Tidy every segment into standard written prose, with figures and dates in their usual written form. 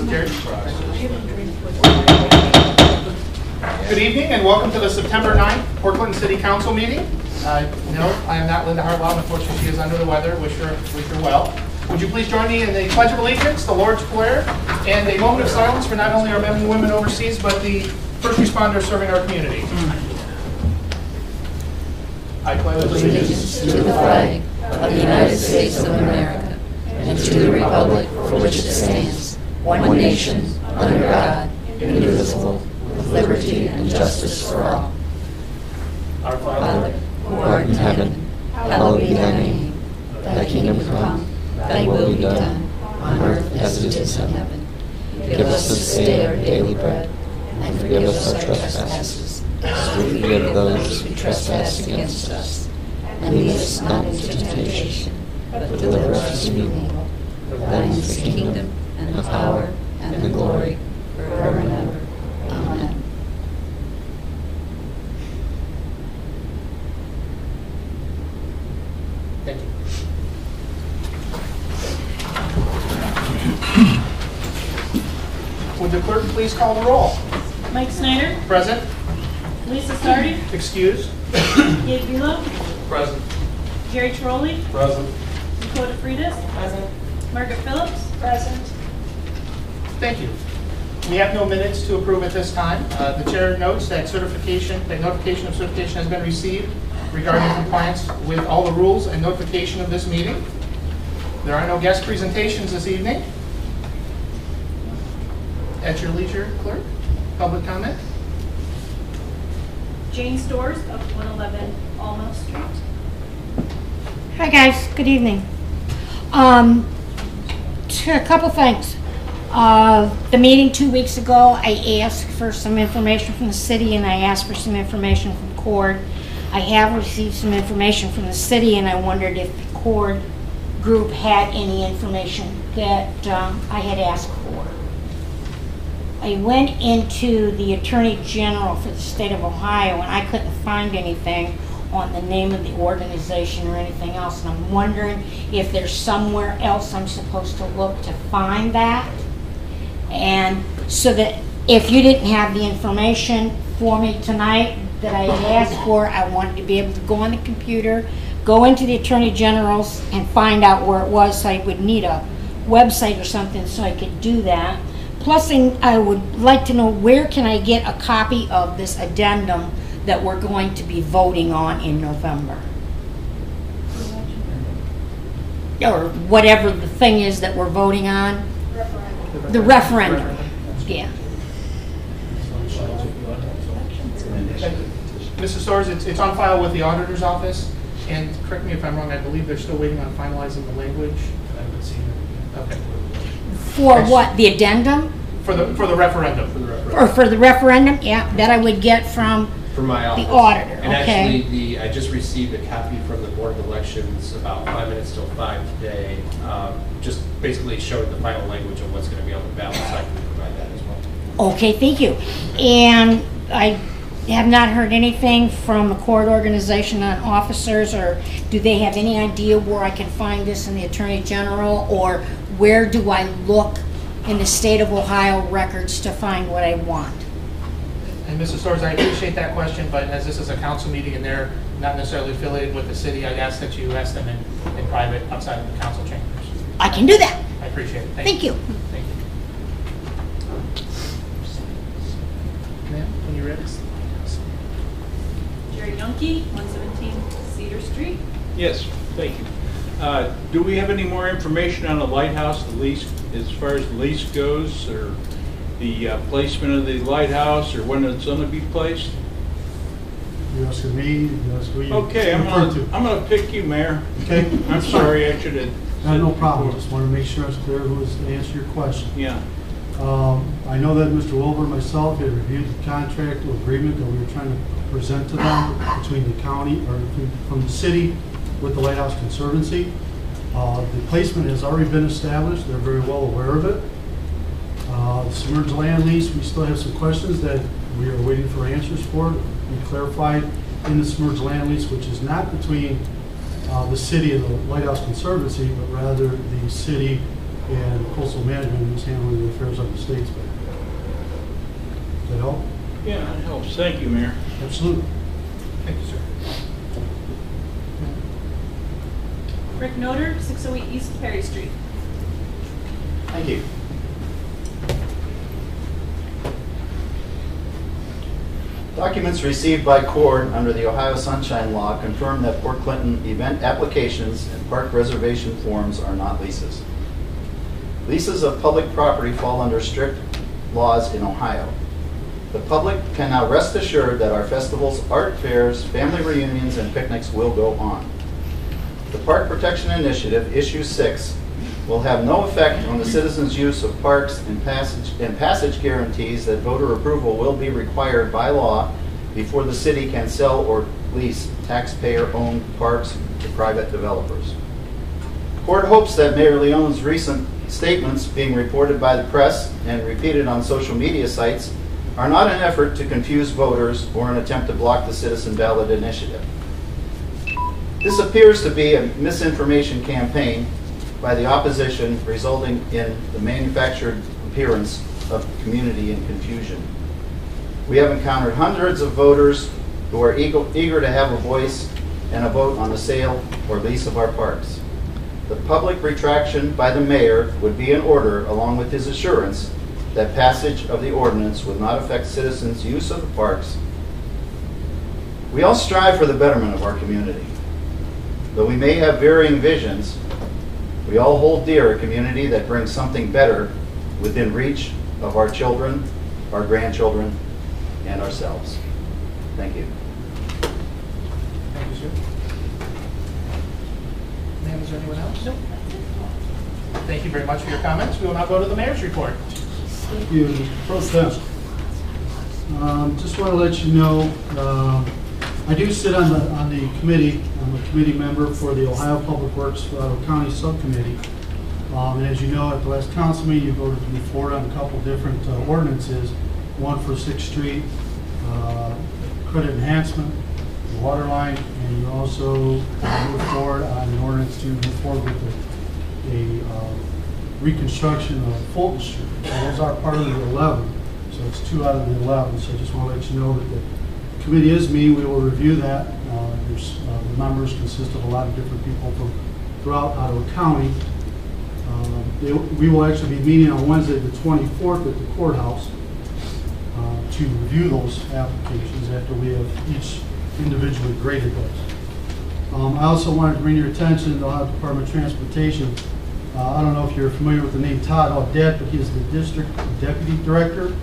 Jerry? Good evening and welcome to the September 9th Port Clinton City Council meeting. No, I am not Linda Hartwell. Unfortunately, she is under the weather. Wish her well. Would you please join me in the Pledge of Allegiance, the Lord's Prayer, and a moment of silence for not only our men and women overseas, but the first responders serving our community. I pledge allegiance to the flag of the United States of America and to the republic for which it stands, one nation, under God, indivisible, with liberty and justice for all. Our Father, who art in heaven, hallowed be thy name. Thy kingdom come, thy will be done, on earth as it is in heaven. Give us this day our daily bread, and forgive us our trespasses, as we forgive those who trespass against us. And lead us not into temptation, but deliver us from evil. For thine is the kingdom, and the power, and the glory, forever and ever. Amen. thank you. Would the clerk please call the roll? Mike Snyder, Present. Lisa Sardi, Excused. Gabe Vila, Present. Jerry Trolley, Present. Dakota Freitas, Present. Margaret Phillips, present. Thank you. We have no minutes to approve at this time. The chair notes that notification of certification has been received regarding compliance with all the rules and notification of this meeting. There are no guest presentations this evening. At your leisure, clerk. Public comment. Jane Stores of 111 Alma Street. Hi guys, good evening. A couple things. The meeting 2 weeks ago, I asked for some information from the city and I asked for some information from CORD. I have received some information from the city and I wondered if the CORD group had any information that I had asked for. I went into the Attorney General for the state of Ohio and I couldn't find anything on the name of the organization or anything else, and I'm wondering if there's somewhere else I'm supposed to look to find that. And so that if you didn't have the information for me tonight that I had asked for, I wanted to be able to go on the computer, go into the Attorney General's and find out where it was, so I would need a website or something so I could do that. Plus, I would like to know where can I get a copy of this addendum that we're going to be voting on in November. Or whatever the thing is that we're voting on. The referendum. Yeah. Mrs. Soares, it's on file with the auditor's office, and correct me if I'm wrong, I believe they're still waiting on finalizing the language. I haven't seen it. Okay. For what? The addendum? For the referendum. Or for the referendum? Yeah, that I would get from my office. The auditor. And okay. Actually, I just received a copy from the Board of Elections about 5 minutes till 5 today, just basically showing the final language of what's going to be on the ballot, so I can provide that as well. Okay, thank you. And I have not heard anything from the court organization on officers, or do they have any idea where I can find this in the Attorney General, or where do I look in the state of Ohio records to find what I want? And Mrs. Soares, I appreciate that question, but as this is a council meeting and they're not necessarily affiliated with the city, I'd ask that you ask them in private outside of the council chambers. I can do that. I appreciate it. Thank you. Thank you. Ma'am, when you're ready. Jerry Youngke, 117 Cedar Street. Yes, thank you. Do we have any more information on the lighthouse, the lease, as far as the lease goes, or the placement of the lighthouse, or when it's going to be placed? You asking me? You ask who you Okay, I'm going to pick you, Mayor. Okay. I'm sorry, I should have. No problem. Just want to make sure it's clear who is to answer your question. Yeah. I know that Mr. Wilbur and myself had reviewed the contract or agreement that we were trying to present to them between the county, or from the city with the Lighthouse Conservancy. The placement has already been established. They're very well aware of it. The submerged land lease, we still have some questions that we are waiting for answers for. We clarified in the submerged land lease, which is not between the city and the Lighthouse Conservancy, but rather the city and coastal management is handling the affairs of the states. Does that help? Yeah, that helps. Thank you, Mayor. Absolutely. Thank you, sir. Rick Noter, 608 East Perry Street. Thank you. Documents received by Cord under the Ohio Sunshine Law confirm that Port Clinton event applications and park reservation forms are not leases. Leases of public property fall under strict laws in Ohio. The public can now rest assured that our festivals, art fairs, family reunions, and picnics will go on. The Park Protection Initiative, Issue 6, will have no effect on the citizens' use of parks, and passage guarantees that voter approval will be required by law before the city can sell or lease taxpayer-owned parks to private developers. Cord hopes that Mayor Leone's recent statements being reported by the press and repeated on social media sites are not an effort to confuse voters or an attempt to block the citizen ballot initiative. This appears to be a misinformation campaign by the opposition, resulting in the manufactured appearance of community and confusion. We have encountered hundreds of voters who are eager to have a voice and a vote on the sale or lease of our parks. The public retraction by the mayor would be in order, along with his assurance that passage of the ordinance would not affect citizens' use of the parks. We all strive for the betterment of our community. Though we may have varying visions, we all hold dear a community that brings something better within reach of our children, our grandchildren, and ourselves. Thank you. Thank you, sir. Ma'am, is there anyone else? Nope. Thank you very much for your comments. We will now go to the mayor's report. Thank you, Mr. Pro Tem. Just want to let you know, I do sit on the committee. I'm a committee member for the Ohio Public Works County Subcommittee. And as you know, at the last council meeting, you voted to move forward on a couple different ordinances. One for 6th Street, credit enhancement, the water line, and you also moved forward on an ordinance to move forward with a reconstruction of Fulton Street. So those are part of the 11, so it's 2 out of the 11. So I just want to let you know that the committee is me. We will review that. The members consist of a lot of different people from throughout Ottawa County. We will actually be meeting on Wednesday the 24th at the courthouse to review those applications after we have each individually graded those. I also wanted to bring your attention to the Ohio Department of Transportation. I don't know if you're familiar with the name Todd Audette, but he is the District Deputy Director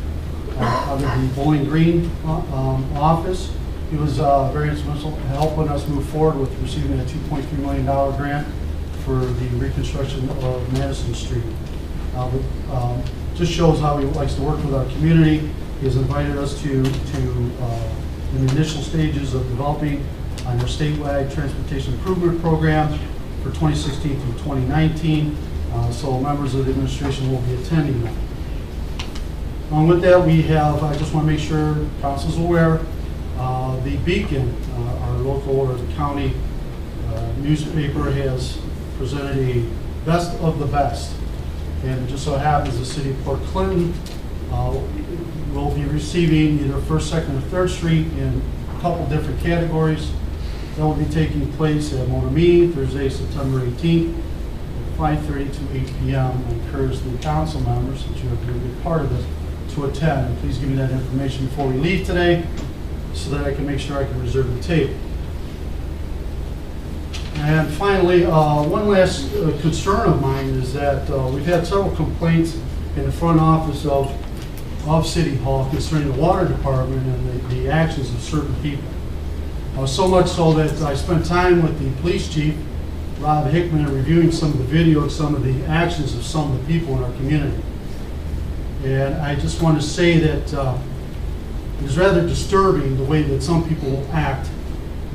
of the Bowling Green office. He was very instrumental in helping us move forward with receiving a $2.3 million grant for the reconstruction of Madison Street. Just shows how he likes to work with our community. He has invited us to in the initial stages of developing on our statewide transportation improvement program for 2016 through 2019. So members of the administration will be attending that. Along with that, we have, I just want to make sure council's aware, the Beacon, our local or the county newspaper, has presented a best of the best. And it just so happens the city of Port Clinton will be receiving either 1st, 2nd, or 3rd Street in a couple different categories. That will be taking place at Monami Thursday, September 18th, at 5:30 to 8 p.m. I encourage the council members, since you have been a big part of this, to attend. And please give me that information before we leave today so that I can make sure I can reserve the table. And finally, one last concern of mine is that we've had several complaints in the front office of City Hall concerning the water department and the actions of certain people. So much so that I spent time with the police chief, Rob Hickman, in reviewing some of the video of some of the actions of some of the people in our community. And I just want to say that it's rather disturbing the way that some people act.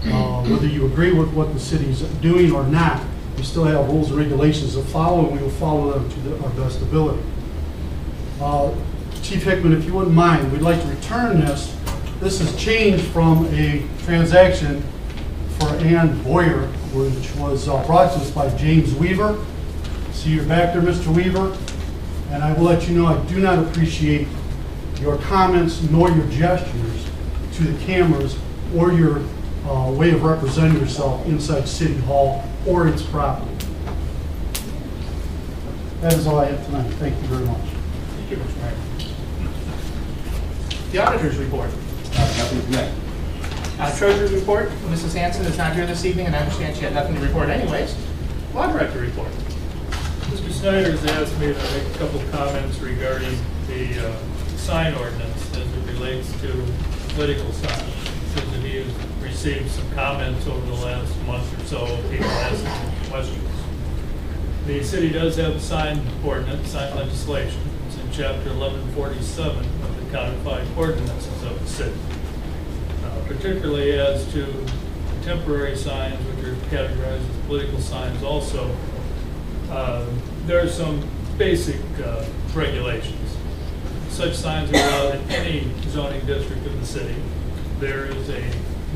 Whether you agree with what the city's doing or not, we still have rules and regulations to follow, and we will follow them to our best ability. Chief Hickman, if you wouldn't mind, we'd like to return this. This has changed from a transaction for Ann Boyer, which was brought to us by James Weaver. See, you're back there, Mr. Weaver, and I will let you know I do not appreciate your comments nor your gestures to the cameras or your way of representing yourself inside City Hall or its property. That is all I have tonight. Thank you very much. Thank you, Mr. Mayor. The auditor's report. Nothing tonight. Treasurer's report. Mrs. Hanson is not here this evening, and I understand she had nothing to report anyways. Law Director report. Mr. Snyder has asked me to make a couple comments regarding the sign ordinance as it relates to political signs. Since he has received some comments over the last month or so, people asking questions. The city does have a sign ordinance, sign legislation. It's in chapter 1147 of the codified ordinances of the city. Particularly as to temporary signs, which are categorized as political signs also, there are some basic regulations. Such signs are allowed in any zoning district of the city. There is a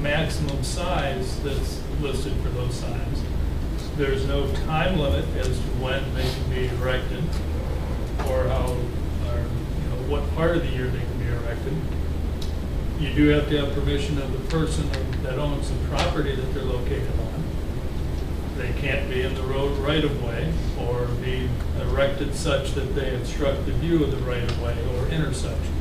maximum size that's listed for those signs. There's no time limit as to when they can be erected or how, or what part of the year they can be erected. You do have to have permission of the person that owns the property that they're located on. They can't be in the road right-of-way or be erected such that they obstruct the view of the right-of-way or intersections.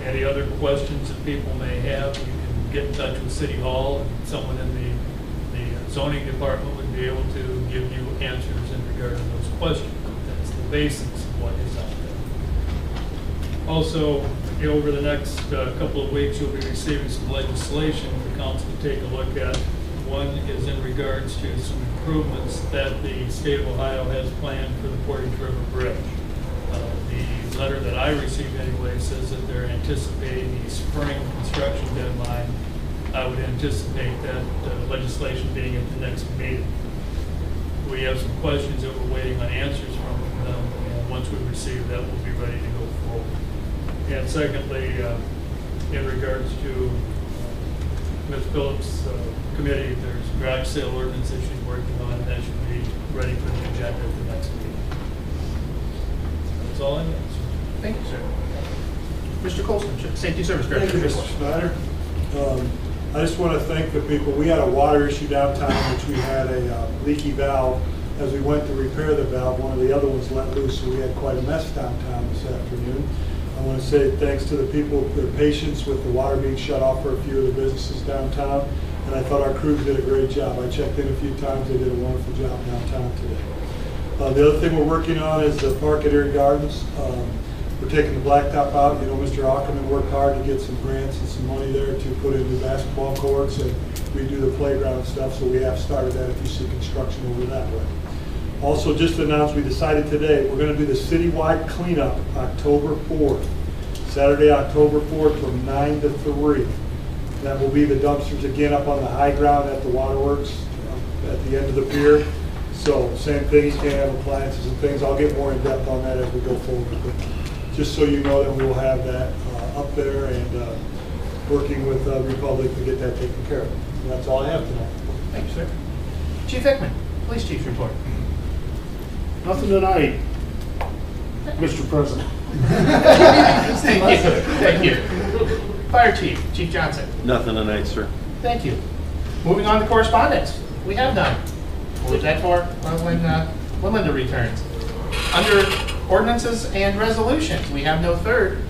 Any other questions that people may have, you can get in touch with City Hall, and someone in the zoning department would be able to give you answers in regard to those questions. That's the basics of what is out there. Also, over the next couple of weeks, you'll be receiving some legislation for council to take a look at. One is in regards to some improvements that the state of Ohio has planned for the Portage River Bridge. The letter that I received anyway says that they're anticipating the spring construction deadline. I would anticipate that legislation being at the next meeting. We have some questions that we're waiting on answers from them, and once we receive that, we'll be ready to go forward. And secondly, in regards to Ms. Phillips' committee, there's a garage sale ordinance that she's working on, and that should be ready for the agenda at the next meeting. That's all I have. Thank you, sir. Mr. Colston, Safety Service Director. Thank you, Mr. Snyder. I just want to thank the people. We had a water issue downtown, which we had a leaky valve. As we went to repair the valve, one of the other ones let loose, so we had quite a mess downtown this afternoon. I want to say thanks to the people, their patience with the water being shut off for a few of the businesses downtown, and I thought our crews did a great job. I checked in a few times. They did a wonderful job downtown today. The other thing we're working on is the park at Erie Gardens. We're taking the blacktop out. You know, Mr. Ackerman worked hard to get some grants and some money there to put in new basketball courts and redo the playground and stuff, so we have started that if you see construction over that way. Also, just to announce, we decided today we're going to do the citywide cleanup October 4th, Saturday, October 4th from 9 to 3. That will be the dumpsters again up on the high ground at the waterworks at the end of the pier. So same thing, you can't have appliances and things. I'll get more in depth on that as we go forward. But just so you know that we will have that up there and working with Republic to get that taken care of. And that's all I have tonight. Thank you, sir. Chief Hickman, Police Chief's report. Nothing tonight, Mr. President. Thank you. Thank you. Fire Chief, Chief Johnson. Nothing tonight, sir. Thank you. Moving on to correspondence. We have none. We'll leave that for when Linda returns. Under ordinances and resolutions, we have no third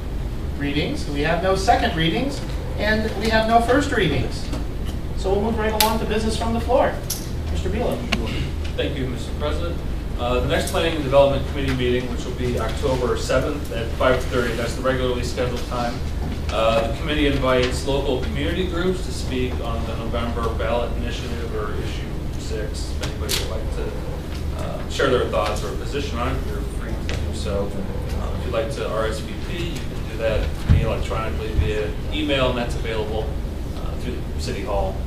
readings, we have no second readings, and we have no first readings. So we'll move right along to business from the floor. Mr. Beal. Thank you, Mr. President. The next Planning and Development Committee meeting, which will be October 7th at 5:30, that's the regularly scheduled time. The committee invites local community groups to speak on the November ballot initiative or issue 6. If anybody would like to share their thoughts or position on it, you're free to do so. If you'd like to RSVP, you can do that to me electronically via email, and that's available through City Hall.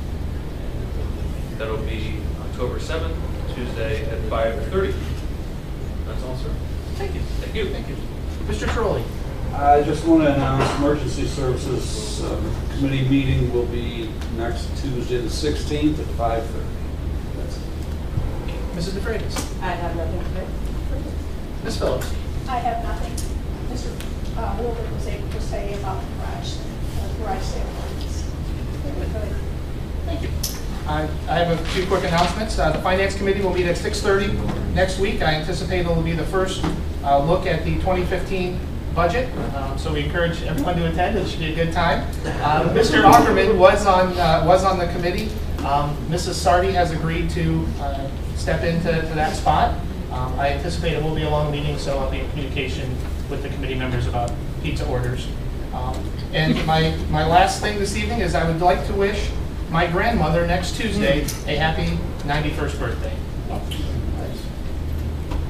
That'll be October 7th, Tuesday at 5:30. That's all, sir. Thank you. Thank you. Thank you. Mr. Trolley. I just want to announce Emergency Services Committee meeting will be next Tuesday the 16th at 5:30. That's it. Mrs. DeFreitas? I have nothing to Ms. Phillips? I have nothing. Mr. Wilbur was able to say about the garage sale ordinance. Very good. Thank you. I have a few quick announcements. The Finance Committee will meet at 6:30 next week. I anticipate it will be the first look at the 2015 budget, so we encourage everyone to attend. It should be a good time. Mr. Ackerman was on the committee. Mrs. Sardi has agreed to step into that spot. I anticipate it will be a long meeting, so I'll be in communication with the committee members about pizza orders. And my last thing this evening is I would like to wish my grandmother next Tuesday a happy 91st birthday.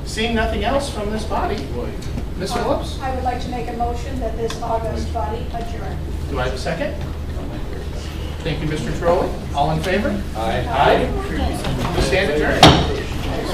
Seeing nothing else from this body, Ms. Phillips? I would like to make a motion that this August body adjourn. Do I have a second? Thank you, Mr. Trolley. All in favor? Aye. We stand adjourned.